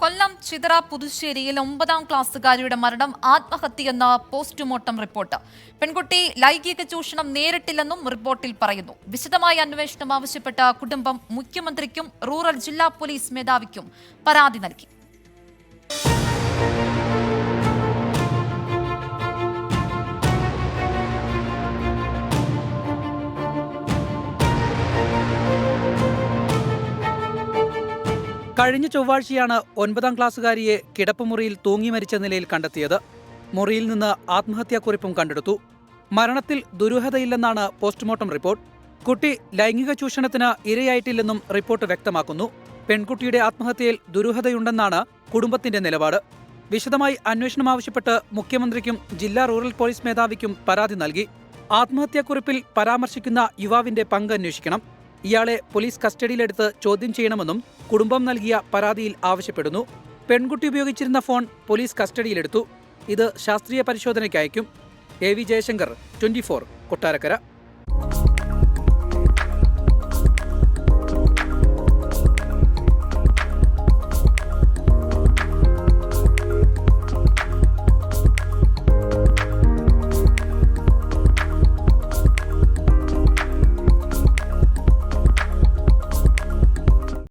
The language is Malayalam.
കൊല്ലം ചിതറ പുതുശ്ശേരിയിൽ 9ാം ക്ലാസ്സുകാരിയുടെ മരണം ആത്മഹത്യയെന്ന പോസ്റ്റ്മോർട്ടം റിപ്പോർട്ട്. പെൺകുട്ടി ലൈംഗിക ചൂഷണം നേരിട്ടില്ലെന്നും റിപ്പോർട്ടിൽ പറയുന്നു. വിശദമായ അന്വേഷണം ആവശ്യപ്പെട്ട കുടുംബം മുഖ്യമന്ത്രിക്കും റൂറൽ ജില്ലാ പോലീസ് മേധാവിക്കും പരാതി നൽകി. കഴിഞ്ഞ ചൊവ്വാഴ്ചയാണ് 9ാം ക്ലാസ്സുകാരിയെ കിടപ്പുമുറിയിൽ തൂങ്ങി മരിച്ച നിലയിൽ കണ്ടെത്തിയത്. മുറിയിൽ നിന്ന് ആത്മഹത്യാക്കുറിപ്പും കണ്ടെടുത്തു. മരണത്തിൽ ദുരൂഹതയില്ലെന്നാണ് പോസ്റ്റ്മോർട്ടം റിപ്പോർട്ട്. കുട്ടി ലൈംഗിക ചൂഷണത്തിന് ഇരയായിട്ടില്ലെന്നും റിപ്പോർട്ട് വ്യക്തമാക്കുന്നു. പെൺകുട്ടിയുടെ ആത്മഹത്യയിൽ ദുരൂഹതയുണ്ടെന്നാണ് കുടുംബത്തിന്റെ നിലപാട്. വിശദമായി അന്വേഷണം ആവശ്യപ്പെട്ട് മുഖ്യമന്ത്രിക്കും ജില്ലാ റൂറൽ പോലീസ് മേധാവിക്കും പരാതി നൽകി. ആത്മഹത്യാക്കുറിപ്പിൽ പരാമർശിക്കുന്ന യുവാവിന്റെ പങ്ക് അന്വേഷിക്കണം. ഇയാളെ പോലീസ് കസ്റ്റഡിയിലെടുത്ത് ചോദ്യം ചെയ്യണമെന്നും കുടുംബം നൽകിയ പരാതിയിൽ ആവശ്യപ്പെടുന്നു. പെൺകുട്ടി ഉപയോഗിച്ചിരുന്ന ഫോൺ പോലീസ് കസ്റ്റഡിയിലെടുത്തു. ഇത് ശാസ്ത്രീയ പരിശോധനയ്ക്ക് അയക്കും. AV ജയശങ്കർ, 24, കൊട്ടാരക്കര.